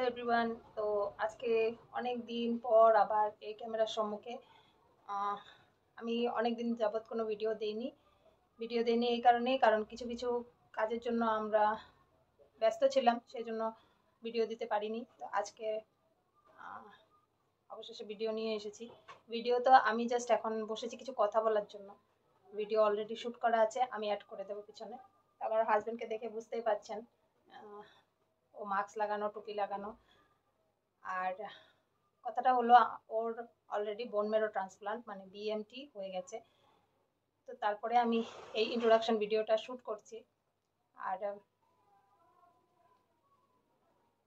Everyone. তো আজকে অনেক দিন পর আবার এই ক্যামেরার সম্মুখে। আহ, আমি অনেক দিন যাবৎ কোনো ভিডিও দেইনি এই কারণেই, কারণ কিছু কিছু কাজের জন্য আমরা ব্যস্ত ছিলাম, সেই জন্য ভিডিও দিতে পারিনি। তো আজকে আহ, অবশেষে ভিডিও নিয়ে এসেছি। ভিডিও তো আমি জাস্ট এখন বসেছি কিছু কথা বলার জন্য। ভিডিও অলরেডি শ্যুট করা আছে, আমি অ্যাড করে দেবো পিছনে। আমার হাজবেন্ডকে দেখে বুঝতেই পারছেন, ও মাস্ক লাগানো, টুপি লাগানো। আর কথাটা হলো, ওর অলরেডি বোন মেরো ট্রান্সপ্লান্ট মানে বিএমটি হয়ে গেছে। তো তারপরে আমি এই ইন্ট্রোডাকশন ভিডিওটা শ্যুট করছি। আর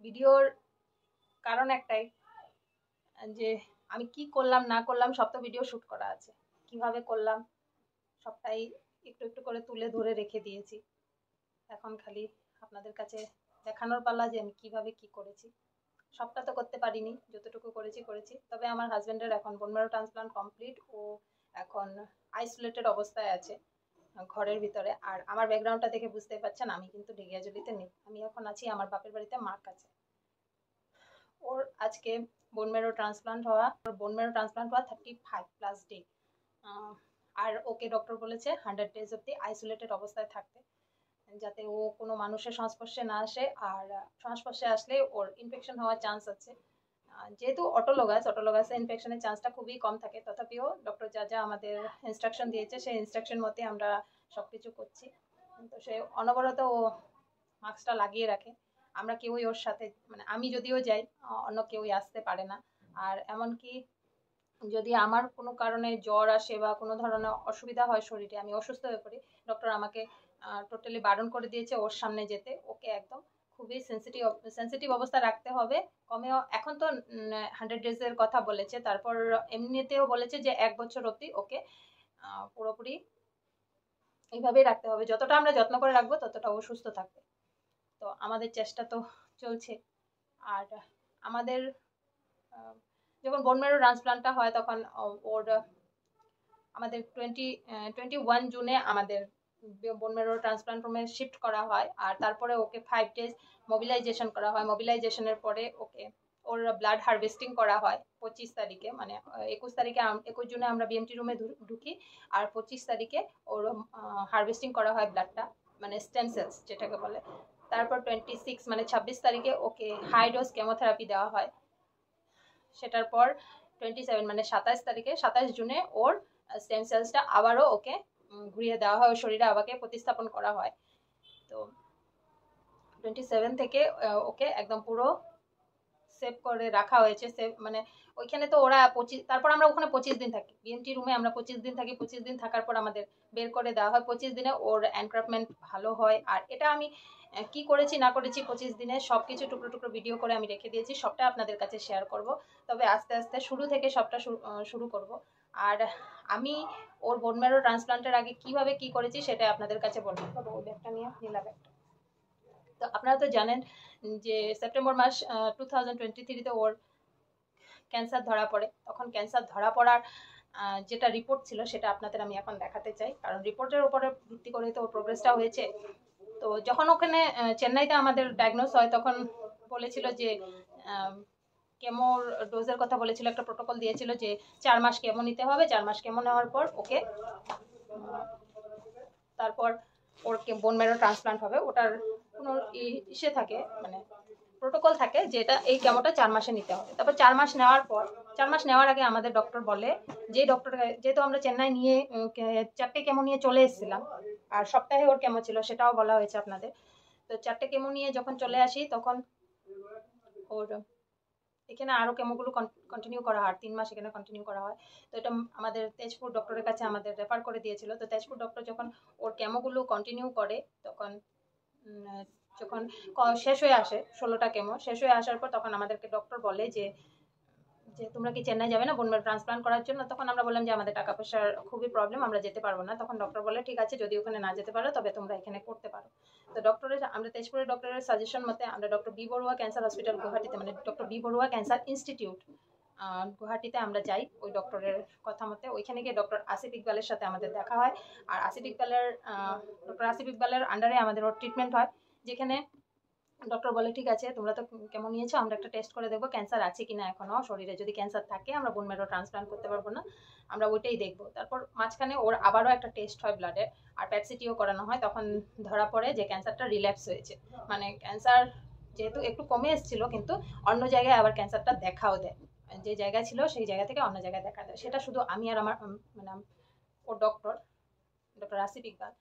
ভিডিওর কারণ একটাই, যে আমি কি করলাম না করলাম সব তো ভিডিও শ্যুট করা আছে, কিভাবে করলাম সবটাই একটু একটু করে তুলে ধরে রেখে দিয়েছি। এখন খালি আপনাদের কাছে দেখানোর পালা যে আমি কিভাবে কি করেছি। সবটা তো করতে পারিনি, যতটুকু করেছি। তবে আমার হাজবেন্ডের এখন বোন ম্যারো ট্রান্সপ্লান্ট কমপ্লিট, ও এখন আইসোলেটেড অবস্থায় আছে ঘরের ভিতরে। আর আমার ব্যাকগ্রাউন্ডটা দেখে বুঝতে পারছেন, আমি কিন্তু ঢেকিয়াজুলিতে নেই, আমি এখন আছি আমার বাপের বাড়িতে, মার কাছে। ওর আজকে বোন ম্যারো ট্রান্সপ্লান্ট হওয়া 35+ ডে। আর ওকে ডক্টর বলেছে 100 ডেজ অব্দি আইসোলেটেড অবস্থায় থাকতে, যাতে ও কোনো মানুষের সংস্পর্শে না আসে। আর সংস্পর্শে আসলে ওর ইনফেকশন হওয়ার চান্স আছে। যেহেতু অটোলোগাসে ইনফেকশনের চান্সটা খুবই কম থাকে, তথাপিও ডক্টর যা যা আমাদের ইনস্ট্রাকশন দিয়েছে সেই ইনস্ট্রাকশন মতে আমরা সব কিছু করছি। তো সে অনবরত ও মাস্কটা লাগিয়ে রাখে। আমরা কেউই ওর সাথে, মানে আমি যদিও যাই, অন্য কেউই আসতে পারে না। আর এমনকি যদি আমার কোনো কারণে জ্বর আসে বা কোনো ধরনের অসুবিধা হয় শরীরে, আমি অসুস্থ হয়ে পড়ি, ডক্টর আমাকে টোটালি বারণ করে দিয়েছে ওর সামনে যেতে। ওকে একদম খুবই সেন্সিটিভ অবস্থা রাখতে হবে। কমেও এখন তো 100 ডেজের কথা বলেছে, তারপর এমনিতেও বলেছে যে 1 বছর অবধি ওকে পুরোপুরি এইভাবেই রাখতে হবে। যতটা আমরা যত্ন করে রাখবো ততটা ও সুস্থ থাকবে। তো আমাদের চেষ্টা তো চলছে। আর আমাদের যখন বোন ম্যারো ট্রান্সপ্লান্টটা হয় তখন ওর আমাদের 21 জুনে আমাদের বোন ম্যারো ট্রান্সপ্লান্ট রুমে শিফট করা হয়। আর তারপরে ওকে 5 ডেজ মোবিলাইজেশন করা হয়। মোবিলাইজেশনের পরে ওর ব্লাড হারভেস্টিং করা হয় 25 তারিখে, মানে 21 তারিখে, 21 জুনে আমরা বিএমটি রুমে ঢুকি। আর 25 তারিখে ওর হারভেস্টিং করা হয় ব্লাডটা, মানে স্টেম সেলস যেটাকে বলে। তারপর 26 মানে 26 তারিখে ওকে হাই ডোজ কেমোথেরাপি দেওয়া হয়। সেটার পর 27 মানে 27 তারিখে, 27 জুনে ওর স্টেম সেলসটা আবারও ওকে ঘুরিয়ে দেওয়া হয়, ওর শরীরে আবারকে প্রতিস্থাপন করা হয়। তো 27 থেকে ওকে একদম পুরো সেভ করে রাখা হয়েছে। সেভ মানে ওইখানে তো ওরা 25, তারপর আমরা ওখানে 25 দিন থাকি বিএমটি রুমে, আমরা 25 দিন থাকি। 25 দিন থাকার পর আমাদের বের করে দেওয়া হয়। 25 দিনে ওর এনক্রাফমেন্ট ভালো হয়। আর এটা আমি কি করেছি না করেছি 25 দিনে সবকিছু টুকরো টুকরো ভিডিও করে আমি রেখে দিয়েছি, সবটা আপনাদের কাছে শেয়ার করব। তবে আস্তে আস্তে শুরু থেকে সবটা শুরু করব। আর আমি ওর বোন ম্যারো ট্রান্সপ্লান্টের আগে কিভাবে কি করেছি সেটা আপনাদের কাছে বলবো। তবে ওই ব্যাগটা নিয়ে নীলা ব্যাগটা, তো আপনারা তো জানেন যে সেপ্টেম্বর মাস 2023-তে ওর ক্যান্সার ধরা পড়ে। তখন ক্যান্সার ধরা পড়ার যেটা রিপোর্ট ছিল সেটা আপনাদের আমি এখন দেখাতে চাই, কারণ রিপোর্টের উপরে ভিত্তি করে তো ওর প্রোগ্রেসটা হয়েছে। তো যখন ওখানে চেন্নাইতে আমাদের ডায়াগনোস হয়, তখন বলেছিল যে কেমোর ডোজের কথা বলেছিল, একটা প্রোটোকল দিয়েছিল যে 4 মাস কেমো নিতে হবে। 4 মাস কেমো নেওয়ার পর ওকে তারপর ওর বোন ম্যারো ট্রান্সপ্লান্ট হবে। ওটার কোনো ইসে থাকে, মানে প্রোটোকল থাকে, যেটা এই কেমোটা 4 মাসে নিতে হবে। তারপর 4 মাস নেওয়ার পর, 4 মাস নেওয়ার আগে আমাদের ডক্টর বলে, যে ডক্টর, যেহেতু আমরা চেন্নাই নিয়ে 4টে কেমো নিয়ে চলে এসেছিলাম, আর সপ্তাহে ওর কেমো ছিল সেটাও বলা হয়েছে আপনাদের। তো 4টে কেমো নিয়ে যখন চলে আসি, তখন ওর এখানে আরো কেমোগুলো কন্টিনিউ করা হয়, 3 মাস এখানে কন্টিনিউ করা হয়। তো এটা আমাদের তেজপুর ডক্টরের কাছে আমাদের রেফার করে দিয়েছিল। তো তেজপুর ডক্টর যখন ওর কেমোগুলো কন্টিনিউ করে, তখন যখন শেষ হয়ে আসে 16টা কেমো শেষ হয়ে আসার পর, তখন আমাদেরকে ডক্টর বলে যে যে তোমরা কি চেন্নাই যাবে না বোন ম্যারো ট্রান্সপ্লান্ট করার জন্য? তখন আমরা বললাম যে আমাদের টাকা পয়সার খুবই প্রবলেম, আমরা যেতে পারবো না। তখন ডক্টর বলে ঠিক আছে, যদি ওখানে না যেতে পারো তবে তোমরা এখানে করতে পারো। তো ডক্টরের, আমরা তেজপুরের ডক্টরের সাজেশন মতে আমরা doctor B Barooah cancer hospital গুয়াহাটিতে, মানে doctor B Barooah cancer institute গুয়াহাটিতে আমরা যাই ওই ডক্টরের কথা মতে। ওইখানে গিয়ে ডক্টর আসিফ ইকবালের সাথে আমাদের দেখা হয়। আর ডক্টর আসিফ ইকবালের আন্ডারে আমাদের ওর ট্রিটমেন্ট হয়, যেখানে ডক্টর বলে ঠিক আছে, তোমরা তো কেমন নিয়েছো, আমরা একটা টেস্ট করে দেখবো ক্যান্সার আছে কিনা এখনো শরীরে। যদি ক্যান্সার থাকে আমরা বোন ম্যারো ট্রান্সপ্লান্ট করতে পারবো না, আমরা ওইটাই দেখবো। তারপর মাঝখানে ওর আবারও একটা টেস্ট হয় ব্লাডের, আর প্যাপসিটিও করানো হয়। তখন ধরা পড়ে যে ক্যান্সারটা রিল্যাপস হয়েছে, মানে ক্যান্সার যেহেতু একটু কমে এসেছিল, কিন্তু অন্য জায়গায় আবার ক্যান্সারটা দেখাও দেয়, যে জায়গায় ছিল সেই জায়গা থেকে অন্য জায়গায় দেখা দেয়। সেটা শুধু আমি আর আমার মানে ও ডক্টর আসিফ ইকবাল,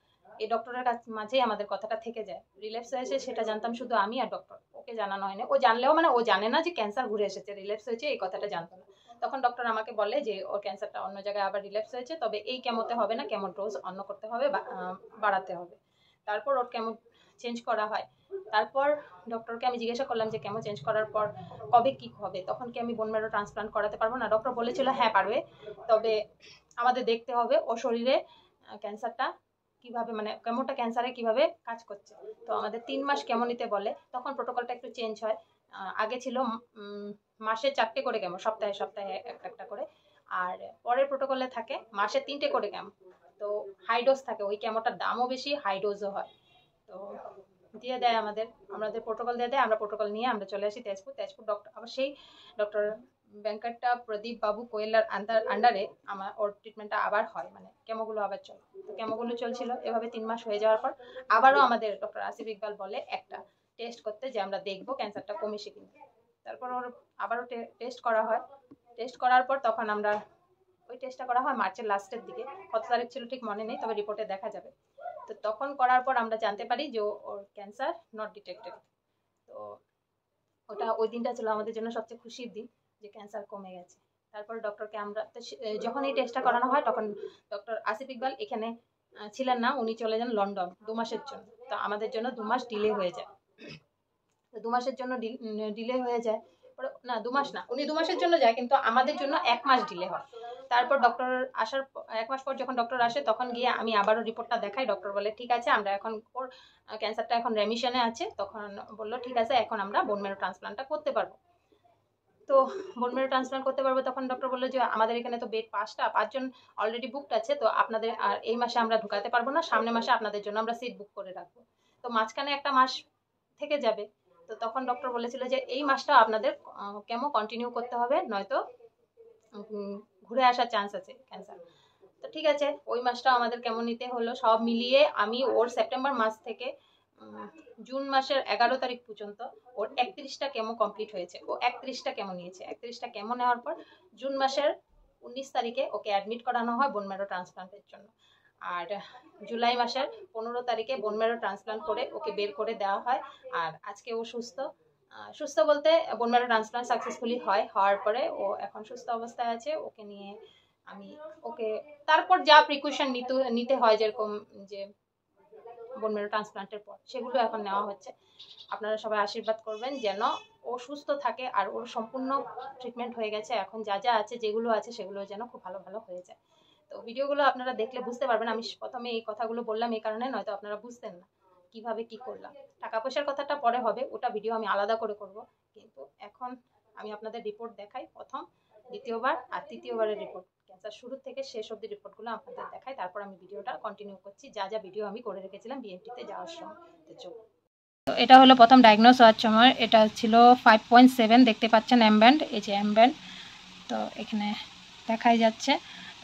এই ডক্টরের মাঝেই আমাদের কথাটা থেকে যায়। রিল্যাপস হয়েছে সেটা জানতাম শুধু আমি আর ডক্টর, ওকে জানানো হয়নি। ও জানলেও মানে ও জানে না যে ক্যান্সার ঘুরে এসেছে, রিল্যাপস হয়েছে এই কথাটা জানতো না। তখন ডক্টর আমাকে বলে যে ওর ক্যান্সারটা অন্য জায়গায় আবার রিল্যাপস হয়েছে, তবে এই কেমোতে হবে না, কেমো ডোজ অন্য করতে হবে, বাড়াতে হবে। তারপর ওর কেমো চেঞ্জ করা হয়। তারপর ডক্টরকে আমি জিজ্ঞাসা করলাম যে কেমো চেঞ্জ করার পর কবে কি হবে, তখন কি আমি বোন ম্যারো ট্রান্সপ্লান্ট করাতে পারবো না? ডক্টর বলেছিল হ্যাঁ পারবে, তবে আমাদের দেখতে হবে ও শরীরে ক্যান্সারটা কিভাবে, মানে কেমোটা ক্যান্সারে কিভাবে কাজ করছে। তো আমাদের 3 মাস কেমো নিতে বলে। তখন প্রোটোকলটা একটু চেঞ্জ হয়। আগে ছিল মাসে 4টে করে কেমো, সপ্তাহে সপ্তাহে একটা করে। আর পরের প্রোটোকলে থাকে মাসে 3টে করে কেমো। তো হাই ডোজ থাকে, ওই কেমোটার দামও বেশি, হাই ডোজও হয়। তো দিয়ে দেয় আমাদের প্রোটোকল দিয়ে দেয়, আমরা প্রোটোকল নিয়ে আমরা চলে আসি তেজপুর ডক্টর, আবার সেই ডক্টর ব্যাংকারটা প্রদীপ বাবু কোয়েলার আন্ডারে ওর ট্রিটমেন্টটা আবার হয়, মানে কেমোগুলো আবার চলে। তো কেমোগুলো চলছিল এভাবে 3 মাস হয়ে যাওয়ার পর আবারও আমাদের ডক্টর আসিফ ইকবাল বলে একটা টেস্ট করতে, যে আমরা দেখবো ক্যান্সারটা কমেছে কিনা। তারপর ওর আবারও টেস্ট করা হয়। টেস্ট করার পর তখন আমরা ওই টেস্টটা করা হয় মার্চের লাস্টের দিকে, কত তারিখ ছিল ঠিক মনে নেই, তবে রিপোর্টে দেখা যাবে। তো তখন করার পর আমরা জানতে পারি যে ওর ক্যান্সার নট ডিটেক্টেড। তো ওই দিনটা ছিল আমাদের জন্য সবচেয়ে খুশির দিন, যে ক্যান্সার কমে গেছে। তারপর ডক্টরকে আমরা যখন এই টেস্টটা করানো হয় তখন ডক্টর আসিফ ইকবাল এখানে ছিলেন না, উনি চলে যান লন্ডন 2 মাসের জন্য। তো আমাদের জন্য 2 মাস ডিলে হয়ে যায়। তো 2 মাসের জন্য ডিলে হয়ে যায়, না 2 মাস না, উনি 2 মাসের জন্য যায়, কিন্তু আমাদের জন্য 1 মাস ডিলে হয়। তারপর ডক্টর আসার 1 মাস পর যখন ডক্টর আসে তখন গিয়ে আমি আবারও রিপোর্টটা দেখাই। ডক্টর বলে ঠিক আছে, আমরা এখন ওর ক্যান্সারটা এখন রেমিশনে আছে। তখন বললো ঠিক আছে, এখন আমরা বোন ম্যারো ট্রান্সপ্লান্টটা করতে পারবো। তো বোন ম্যারো ট্রান্সপ্লান্ট করতে পারবো। তখন ডক্টর বললো যে আমাদের এখানে তো বেড 5জন অলরেডি বুকড আছে, তো আপনাদের আর এই মাসে আমরা ঢুকাতে পারবো না, সামনের মাসে আপনাদের জন্য আমরা সিট বুক করে রাখবো। তো মাঝখানে একটা মাস থেকে যাবে। তো তখন ডক্টর বলেছিল যে এই মাসটা আপনাদের কেমো কন্টিনিউ করতে হবে, নয়তো ঘুরে আসার চান্স আছে ক্যান্সার। তো ঠিক আছে, ওই মাসটা আমাদের কেমন নিতে হলো। সব মিলিয়ে আমি ওর সেপ্টেম্বর মাস থেকে জুন মাসের 11 তারিখ পর্যন্ত ওর 31টা কেমো কমপ্লিট হয়েছে। ও 31টা কেমো নিয়েছে। 31টা কেমো নেওয়ার পর জুন মাসের 19 তারিখে ওকে অ্যাডমিট করানো হয় বোন ম্যারো ট্রান্সপ্লান্টের জন্য। আর জুলাই মাসের 15 তারিখে বোন ম্যারো ট্রান্সপ্লান্ট করে ওকে বের করে দেওয়া হয়। আর আজকে ও সুস্থ বলতে বোন ম্যারো ট্রান্সপ্লান্ট সাকসেসফুলি হওয়ার পরে ও এখন সুস্থ অবস্থায় আছে। ওকে নিয়ে আমি তারপর যা প্রিকশন নিতে হয়, যেরকম যে বোন ম্যারো ট্রান্সপ্লান্টের পর, সেগুলো এখন নেওয়া হচ্ছে। আপনারা সবাই আশীর্বাদ করবেন যেন ও সুস্থ থাকে, আর ওর সম্পূর্ণ ট্রিটমেন্ট হয়ে গেছে। এখন যা আছে যেগুলো আছে সেগুলো যেন খুব ভালো হয়ে যায়। তো ভিডিওগুলো আপনারা দেখলে বুঝতে পারবেন। আমি প্রথমে এই কথাগুলো বললাম এই কারণে, নয়তো আপনারা বুঝতেন না কিভাবে কি করলাম। টাকা পয়সার কথাটা পরে হবে, ওটা ভিডিও আমি আলাদা করে করব। কিন্তু এখন আমি আপনাদের রিপোর্ট দেখাই, প্রথম, দ্বিতীয়বার আর তৃতীয়বারের রিপোর্ট, ক্যান্সার শুরু থেকে শেষ অবধি রিপোর্টগুলো আপনাদের দেখাই। তারপর আমি ভিডিওটা কন্টিনিউ করছি, যা ভিডিও আমি করে রেখেছিলাম বিএনটিতে যাওয়ার সময়। তো এটা হলো প্রথম ডায়াগনোস হওয়ার সময়, এটা ছিল 5.7, দেখতে পাচ্ছেন অ্যামব্যান্ড, এই যে অ্যামব্যান্ড, তো এখানে দেখাই যাচ্ছে।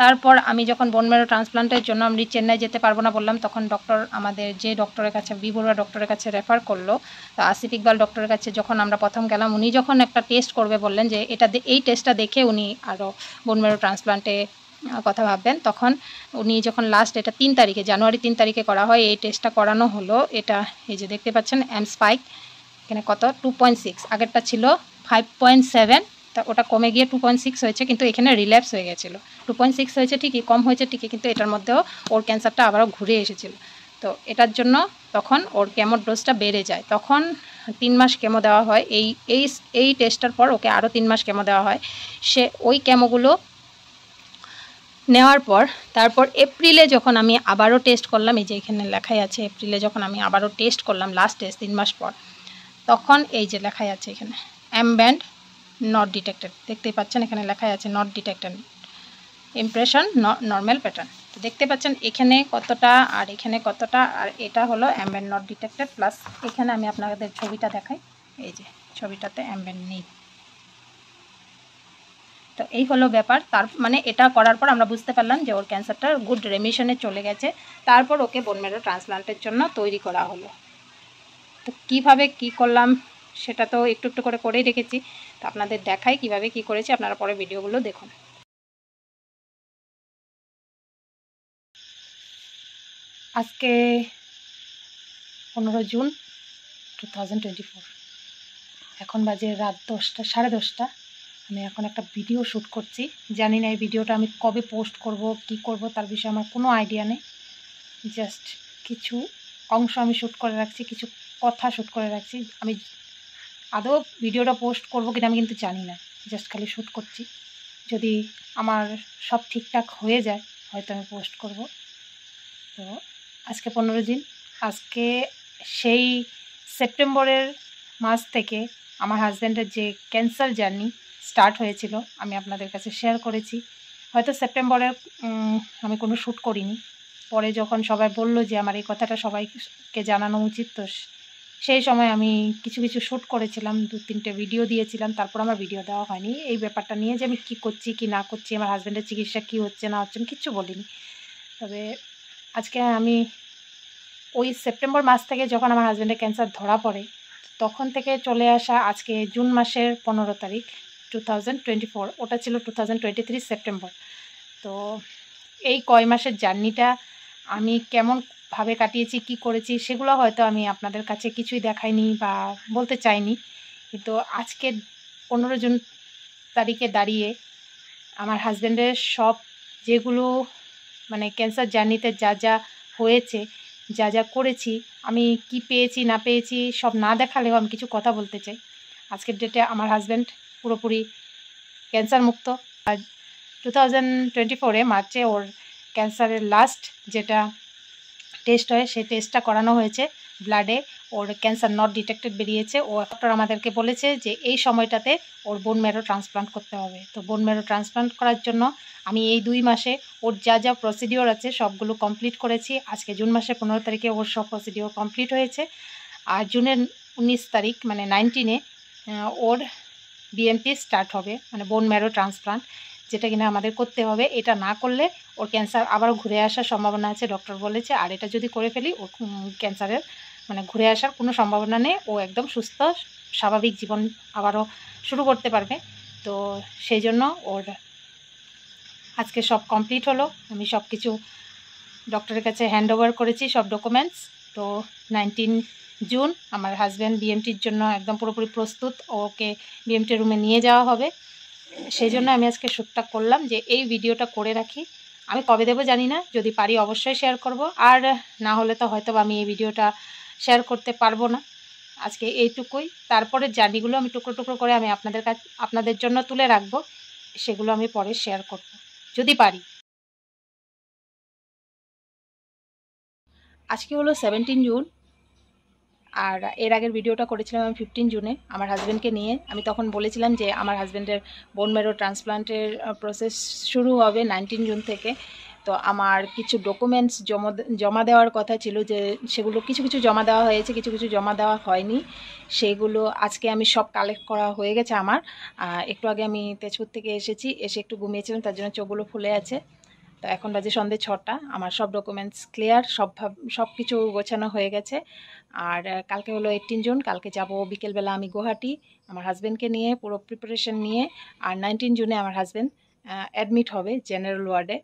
তারপর আমি যখন বোন ম্যারো ট্রান্সপ্লান্টের জন্য আমি চেন্নাই যেতে পারবো না বললাম, তখন ডক্টর আমাদের যে ডক্টরের কাছে বি বড়ুয়া ডক্টরের কাছে রেফার করলো। তো আসিফ ইকবাল ডক্টরের কাছে যখন আমরা প্রথম গেলাম, উনি যখন একটা টেস্ট করবে বললেন যে এই টেস্টটা দেখে উনি আরও বোন ম্যারো ট্রান্সপ্লান্টে কথা ভাববেন। তখন উনি যখন লাস্ট, এটা 3 তারিখে, জানুয়ারি 3 তারিখে করা হয়, এই টেস্টটা করানো হলো। এটা এই যে দেখতে পাচ্ছেন স্পাইক, এখানে কত 2.6, আগেরটা ছিল 5.7, তা ওটা কমে গিয়ে 2.6 হয়েছে, কিন্তু এখানে রিল্যাপস হয়ে গেছিলো। 2.6 হয়েছে ঠিকই, কম হয়েছে ঠিকই, কিন্তু এটার মধ্যেও ওর ক্যান্সারটা আবারও ঘুরে এসেছিল। তো এটার জন্য তখন ওর কেমোর ডোজটা বেড়ে যায়। তখন 3 মাস কেমো দেওয়া হয়। এই টেস্টটার পর ওকে আরও 3 মাস কেমো দেওয়া হয়। সে ওই কেমোগুলো নেওয়ার পর তারপর এপ্রিলে যখন আমি আবারও টেস্ট করলাম, এই যে এখানে লেখাই আছে, এপ্রিলে যখন আমি আবারও টেস্ট করলাম, লাস্ট টেস্ট 3 মাস পর, তখন এই যে লেখাই আছে এখানে অ্যামব্যান্ড নট ডিটেক্টেড, দেখতেই পাচ্ছেন এখানে লেখাই আছে not detected, impression normal pattern. দেখতে পাচ্ছেন এখানে কতটা আর এখানে কতটা, আর এটা হলো অ্যাম্বেন্ট নট ডিটেক্টেড প্লাস এখানে আমি আপনাদের ছবিটা দেখাই, এই যে ছবিটাতে অ্যাম্বেন্ট নেই। তো এই হলো ব্যাপার। তার মানে এটা করার পর আমরা বুঝতে পারলাম যে ওর ক্যান্সারটা গুড রেমিশনে চলে গেছে। তারপর ওকে বোন ম্যারো ট্রান্সপ্লান্টের জন্য তৈরি করা হলো। তো কীভাবে কি করলাম সেটা তো একটু একটু করে করেই রেখেছি, তো আপনাদের দেখাই কিভাবে কি করেছি, আপনারা পরে ভিডিওগুলো দেখুন। আজকে 15 জুন 2024, এখন বাজে রাত 10টা, 10:30। আমি এখন একটা ভিডিও শ্যুট করছি। জানি না এই ভিডিওটা আমি কবে পোস্ট করব, কি করব তার বিষয়ে আমার কোনো আইডিয়া নেই। জাস্ট কিছু অংশ আমি শ্যুট করে রাখছি, কিছু কথা শ্যুট করে রাখছি। আমি আদৌ ভিডিওটা পোস্ট করব কিনা আমি কিন্তু জানি না, জাস্ট খালি শ্যুট করছি। যদি আমার সব ঠিকঠাক হয়ে যায় হয়তো আমি পোস্ট করব। তো আজকে 15 দিন, আজকে সেই সেপ্টেম্বরের মাস থেকে আমার হাজব্যান্ডের যে ক্যান্সার জার্নি স্টার্ট হয়েছিল আমি আপনাদের কাছে শেয়ার করেছি। হয়তো সেপ্টেম্বরের আমি কোনো শ্যুট করিনি, পরে যখন সবাই বলল যে আমার এই কথাটা সবাইকে জানানো উচিত, তো সেই সময় আমি কিছু কিছু শ্যুট করেছিলাম, 2-3টে ভিডিও দিয়েছিলাম। তারপর আমার ভিডিও দেওয়া হয়নি এই ব্যাপারটা নিয়ে যে আমি কী করছি কি না করছি, আমার হাজব্যান্ডের চিকিৎসা কী হচ্ছে না হচ্ছে, আমি কিচ্ছু বলিনি। তবে আজকে আমি ওই সেপ্টেম্বর মাস থেকে যখন আমার হাজব্যান্ডের ক্যান্সার ধরা পড়ে তখন থেকে চলে আসা আজকে জুন মাসের 15 তারিখ 2024, ওটা ছিল 2023 সেপ্টেম্বর। তো এই কয় মাসের জার্নিটা আমি কেমনভাবে কাটিয়েছি, কি করেছি সেগুলো হয়তো আমি আপনাদের কাছে কিছুই দেখাইনি বা বলতে চাইনি, কিন্তু আজকে 15 জুন তারিখে দাঁড়িয়ে আমার হাজব্যান্ডের সব যেগুলো মানে ক্যান্সার জার্নিতে যা যা হয়েছে, যা যা করেছি, আমি কি পেয়েছি না পেয়েছি সব না দেখালেও আমি কিছু কথা বলতে চাই। আজকের ডেটে আমার হাজব্যান্ড পুরোপুরি ক্যান্সার মুক্ত। আর 2024 মার্চে ওর ক্যান্সারের লাস্ট যেটা টেস্ট হয় সেই টেস্টটা করানো হয়েছে ব্লাডে, ওর ক্যান্সার নট ডিটেক্টেড বেরিয়েছে। ও ডক্টর আমাদেরকে বলেছে যে এই সময়টাতে ওর বোন ম্যারো ট্রান্সপ্লান্ট করতে হবে। তো বোন ম্যারো ট্রান্সপ্লান্ট করার জন্য আমি এই 2 মাসে ওর যা যা প্রসিডিওর আছে সবগুলো কমপ্লিট করেছি। আজকে জুন মাসের 15 তারিখে ওর সব প্রসিডিওর কমপ্লিট হয়েছে। আর জুনের 19 তারিখ মানে 19-এ ওর বিএমটি স্টার্ট হবে, মানে বোন ম্যারো ট্রান্সপ্লান্ট, যেটা কিনা আমাদের করতে হবে। এটা না করলে ওর ক্যান্সার আবারও ঘুরে আসার সম্ভাবনা আছে ডক্টর বলেছে। আর এটা যদি করে ফেলি ওর ক্যান্সারের মানে ঘুরে আসার কোনো সম্ভাবনা নেই, ও একদম সুস্থ স্বাভাবিক জীবন আবারও শুরু করতে পারবে। তো সেই জন্য ওর আজকে সব কমপ্লিট হলো। আমি সব কিছু ডক্টরের কাছে হ্যান্ড ওভার করেছি সব ডকুমেন্টস। তো 19 জুন আমার হাজব্যান্ড বিএমটির জন্য একদম পুরোপুরি প্রস্তুত, ওকে বিএমটি রুমে নিয়ে যাওয়া হবে। সেই জন্য আমি আজকে শ্যুটটা করলাম যে এই ভিডিওটা করে রাখি। আমি কবে দেবো জানি না, যদি পারি অবশ্যই শেয়ার করব, আর না হলে তো হয়তো আমি এই ভিডিওটা শেয়ার করতে পারবো না। আজকে এইটুকুই, তারপরে জার্নিগুলো আমি টুকরো টুকরো করে আমি আপনাদের জন্য তুলে রাখবো, সেগুলো আমি পরে শেয়ার করব যদি পারি। আজকে হলো 17 জুন, আর এর আগের ভিডিওটা করেছিলাম আমি 15 জুনে আমার হাজব্যান্ডকে নিয়ে। আমি তখন বলেছিলাম যে আমার হাজব্যান্ডের বোন ম্যারো ট্রান্সপ্লান্টের প্রসেস শুরু হবে 19 জুন থেকে। তো আমার কিছু ডকুমেন্টস জমা দেওয়ার কথা ছিল, যে সেগুলো কিছু কিছু জমা দেওয়া হয়েছে, কিছু কিছু জমা দেওয়া হয়নি। সেইগুলো আজকে আমি সব কালেক্ট করা হয়ে গেছে আমার। একটু আগে আমি তেজপুর থেকে এসেছি, এসে একটু ঘুমিয়েছিলাম, তার জন্য চোখগুলো ফুলে আছে। তো এখন বাজে সন্ধ্যে 6টা, আমার সব ডকুমেন্টস ক্লিয়ার, সব কিছু গোছানো হয়ে গেছে। আর কালকে হলো 18 জুন, কালকে যাব বিকেলবেলা আমি গুয়াহাটি আমার হাজব্যান্ডকে নিয়ে, পুরো প্রিপারেশন নিয়ে। আর 19 জুনে আমার হাজব্যান্ড অ্যাডমিট হবে জেনারেল ওয়ার্ডে।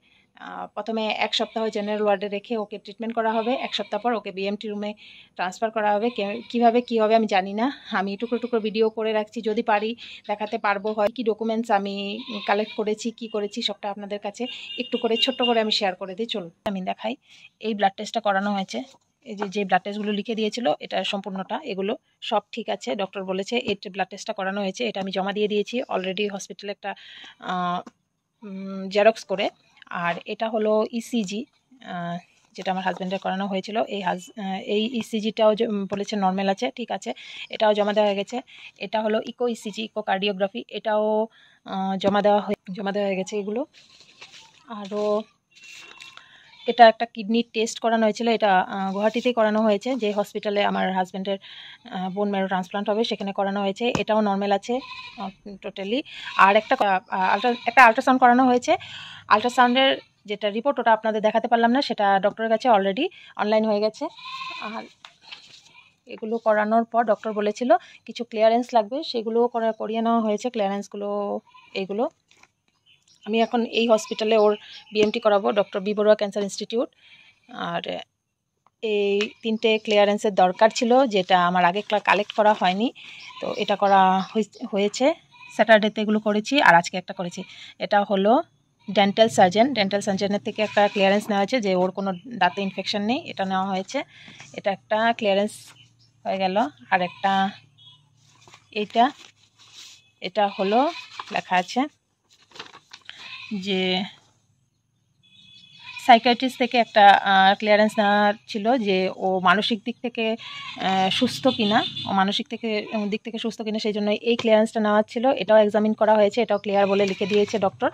প্রথমে 1 সপ্তাহ জেনারেল ওয়ার্ডে রেখে ওকে ট্রিটমেন্ট করা হবে, 1 সপ্তাহ পর ওকে বিএমটি রুমে ট্রান্সফার করা হবে। কীভাবে কী হবে আমি জানি না, আমি টুকরো টুকরো ভিডিও করে রাখছি, যদি পারি দেখাতে পারবো। হয় কি ডকুমেন্টস আমি কালেক্ট করেছি, কি করেছি সবটা আপনাদের কাছে একটু করে ছোট্ট করে আমি শেয়ার করে দিই। চলুন আমি দেখাই। এই ব্লাড টেস্টটা করানো হয়েছে, এই যে ব্লাড টেস্টগুলো লিখে দিয়েছিল এটা সম্পূর্ণটা, এগুলো সব ঠিক আছে। ডক্টর বলেছে এই ব্লাড টেস্টটা করানো হয়েছে, এটা আমি জমা দিয়ে দিয়েছি অলরেডি হসপিটালে একটা জেরক্স করে। আর এটা হলো ইসিজি, যেটা আমার হাজব্যান্ডের করানো হয়েছিল। এই ইসিজিটাও বলেছে নর্মাল আছে, ঠিক আছে, এটাও জমা দেওয়া হয়ে গেছে। এটা হলো ইকো ইসিজি, ইকো কার্ডিওগ্রাফি, এটাও জমা দেওয়া হয়ে গেছে এগুলো। আরও এটা একটা কিডনির টেস্ট করানো হয়েছিল, এটা গুয়াহাটিতেই করানো হয়েছে, যে হসপিটালে আমার হাজব্যান্ডের বোন ম্যারো ট্রান্সপ্লান্ট হবে সেখানে করানো হয়েছে। এটাও নর্মাল আছে টোটালি। আর একটা আল্ট্রাসাউন্ড করানো হয়েছে। আল্ট্রাসাউন্ডের যেটা রিপোর্ট ওটা আপনাদের দেখাতে পারলাম না, সেটা ডক্টরের কাছে অলরেডি অনলাইন হয়ে গেছে। আর এগুলো করানোর পর ডক্টর বলেছিল কিছু ক্লিয়ারেন্স লাগবে, সেগুলোও করিয়ে নেওয়া হয়েছে। ক্লিয়ারেন্সগুলো এইগুলো। আমি এখন এই হসপিটালে ওর বিএমটি করাবো, doctor B Barooah cancer institute. আর এই 3টে ক্লিয়ারেন্সের দরকার ছিল, যেটা আমার আগে কালেক্ট করা হয়নি, তো এটা করা হয়েছে। স্যাটারডেতে এগুলো করেছি, আর আজকে একটা করেছি। এটা হলো ডেন্টাল সার্জনের থেকে একটা ক্লিয়ারেন্স নেওয়া হয়েছে, যে ওর কোনো দাঁতে ইনফেকশন নেই, এটা নেওয়া হয়েছে। এটা একটা ক্লিয়ারেন্স হয়ে গেল। আর একটা এটা হলো লেখা আছে যে সাইকিয়াট্রিস্ট থেকে একটা ক্লিয়ারেন্স নেওয়া ছিল, যে ও মানসিক দিক থেকে সুস্থ কিনা, দিক থেকে সুস্থ কিনা, সেই জন্য এই ক্লিয়ারেন্সটা নেওয়া ছিল। এটাও এক্সামিন করা হয়েছে, এটাও ক্লিয়ার বলে লিখে দিয়েছে ডক্টর।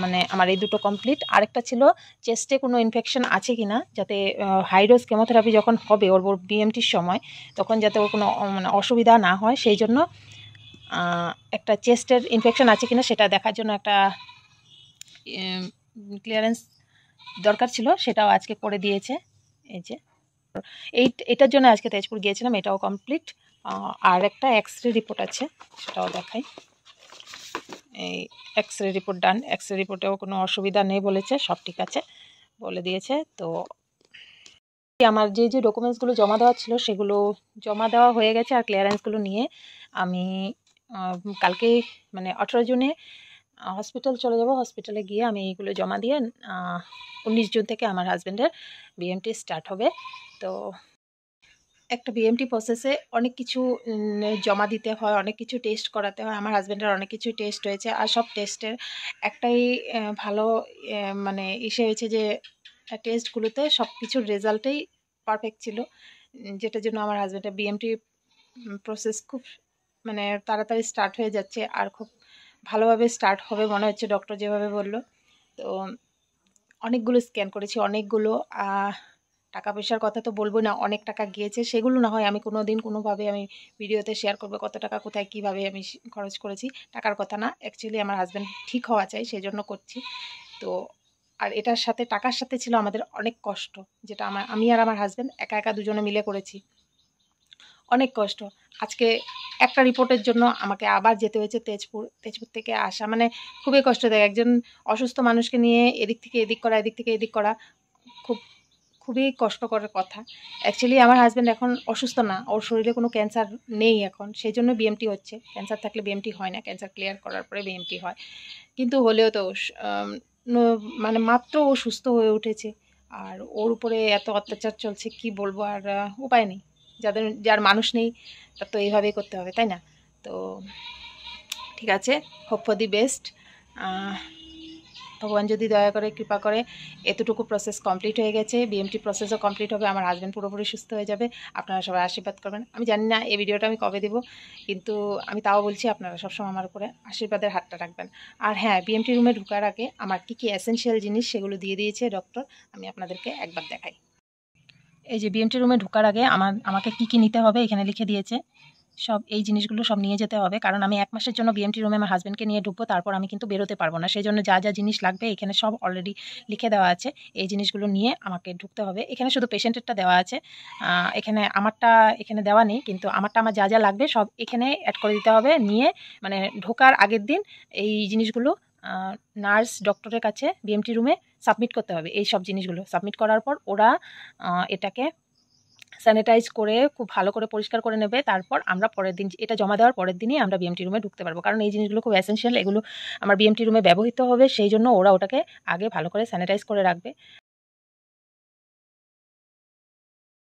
মানে আমার এই দুটো কমপ্লিট। আরেকটা ছিল চেস্টে কোনো ইনফেকশন আছে কিনা, যাতে হাই ডোজ কেমোথেরাপি যখন হবে ওর বিএমটির সময়, তখন যাতে ওর কোনো মানে অসুবিধা না হয়, সেই জন্য একটা চেস্টের ইনফেকশন আছে কিনা সেটা দেখার জন্য একটা ক্লিয়ারেন্স দরকার ছিল, সেটাও আজকে করে দিয়েছে। এই যে এটার জন্য আজকে তেজপুর গিয়েছিলাম, এটাও কমপ্লিট। আর একটা এক্সরে রিপোর্ট আছে, সেটাও দেখাই। এই এক্সরে রিপোর্ট ডান। এক্সরে রিপোর্টেও কোনো অসুবিধা নেই বলেছে, সব ঠিক আছে বলে দিয়েছে। তো আমার যে ডকুমেন্টসগুলো জমা দেওয়া ছিল সেগুলো জমা দেওয়া হয়ে গেছে। আর ক্লিয়ারেন্সগুলো নিয়ে আমি কালকে মানে 18 জুনে হসপিটাল চলে যাব। হসপিটালে গিয়ে আমি এইগুলো জমা দিয়ে 19 জুন থেকে আমার হাজব্যান্ডের বিএমটি স্টার্ট হবে। তো একটা বিএমটি প্রসেসে অনেক কিছু জমা দিতে হয়, অনেক কিছু টেস্ট করাতে হয়। আমার হাজব্যান্ডের অনেক কিছু টেস্ট হয়েছে, আর সব টেস্টের একটাই ভালো মানে ইসে হয়েছে যে টেস্টগুলোতে সব কিছুর রেজাল্টেই পারফেক্ট ছিল, যেটার জন্য আমার হাজব্যান্ডের বিএমটি প্রসেস খুব মানে তাড়াতাড়ি স্টার্ট হয়ে যাচ্ছে, আর খুব ভালোভাবে স্টার্ট হবে মনে হচ্ছে, ডক্টর যেভাবে বলল। তো অনেকগুলো স্ক্যান করেছি, অনেকগুলো টাকা পয়সার কথা তো বলবো না, অনেক টাকা গিয়েছে। সেগুলো না হয় আমি কোনো দিন কোনোভাবে আমি ভিডিওতে শেয়ার করবো, কত টাকা কোথায় কীভাবে আমি খরচ করেছি। টাকার কথা না, অ্যাকচুয়ালি আমার হাজব্যান্ড ঠিক হওয়া চাই, সেই জন্য করছি। তো আর এটার সাথে টাকার সাথে ছিল আমাদের অনেক কষ্ট, যেটা আমি আর আমার হাজব্যান্ড একা একা দুজনে মিলে করেছি, অনেক কষ্ট। আজকে একটা রিপোর্টের জন্য আমাকে আবার যেতে হয়েছে তেজপুর থেকে আসা, মানে খুবই কষ্টদায়ক। একজন অসুস্থ মানুষকে নিয়ে এদিক থেকে এদিক করা, এদিক থেকে এদিক করা খুবই কষ্টকর কথা। অ্যাকচুয়ালি আমার হাজব্যান্ড এখন অসুস্থ না, ওর শরীরে কোনো ক্যান্সার নেই এখন, সেই জন্য বিএমটি হচ্ছে। ক্যান্সার থাকলে বিএমটি হয় না, ক্যান্সার ক্লিয়ার করার পরে বিএমটি হয়। কিন্তু হলেও তো মানে মাত্র ও সুস্থ হয়ে উঠেছে, আর ওর উপরে এত অত্যাচার চলছে, কি বলবো। আর উপায় নেই, যার মানুষ নেই তার তো এইভাবেই করতে হবে, তাই না? তো ঠিক আছে, হোপ ফর দি বেস্ট। ভগবান যদি দয়া করে, কৃপা করে, এতটুকু প্রসেস কমপ্লিট হয়ে গেছে, বিএমটি প্রসেসও কমপ্লিট হবে, আমার হাজব্যান্ড পুরোপুরি সুস্থ হয়ে যাবে। আপনারা সবাই আশীর্বাদ করবেন। আমি জানি না এই ভিডিওটা আমি কবে দেবো, কিন্তু আমি তাও বলছি আপনারা সবসময় আমার উপরে আশীর্বাদের হাতটা রাখবেন। আর হ্যাঁ, বিএমটি রুমে ঢোকার আগে আমার কী কী এসেনশিয়াল জিনিস সেগুলো দিয়ে দিয়েছে ডক্টর, আমি আপনাদেরকে একবার দেখাই। এই যে বিএমটি রুমে ঢোকার আগে আমাকে কী কী নিতে হবে এখানে লিখে দিয়েছে। সব এই জিনিসগুলো সব নিয়ে যেতে হবে, কারণ আমি 1 মাসের জন্য বিএমটি রুমে আমার হাজব্যান্ডকে নিয়ে ঢুকবো, তারপর আমি কিন্তু বেরোতে পারবো না। সেই জন্য যা যা জিনিস লাগবে এখানে সব অলরেডি লিখে দেওয়া আছে, এই জিনিসগুলো নিয়ে আমাকে ঢুকতে হবে। এখানে শুধু পেশেন্টেরটা দেওয়া আছে, এখানে আমারটা এখানে দেওয়া নেই, কিন্তু আমার যা যা লাগবে সব এখানে অ্যাড করে দিতে হবে। নিয়ে মানে ঢোকার আগের দিন এই জিনিসগুলো নার্স ডক্টরের কাছে বিএমটি রুমে সাবমিট করতে হবে। এই সব জিনিসগুলো সাবমিট করার পর ওরা এটাকে স্যানিটাইজ করে খুব ভালো করে পরিষ্কার করে নেবে। তারপর আমরা পরের দিন, এটা জমা দেওয়ার পরের দিনই আমরা বিএমটি রুমে ঢুকতে পারবো, কারণ এই জিনিসগুলো খুব এসেনশিয়াল, এগুলো আমার বিএমটি রুমে ব্যবহৃত হবে, সেই জন্য ওরা ওটাকে আগে ভালো করে স্যানিটাইজ করে রাখবে।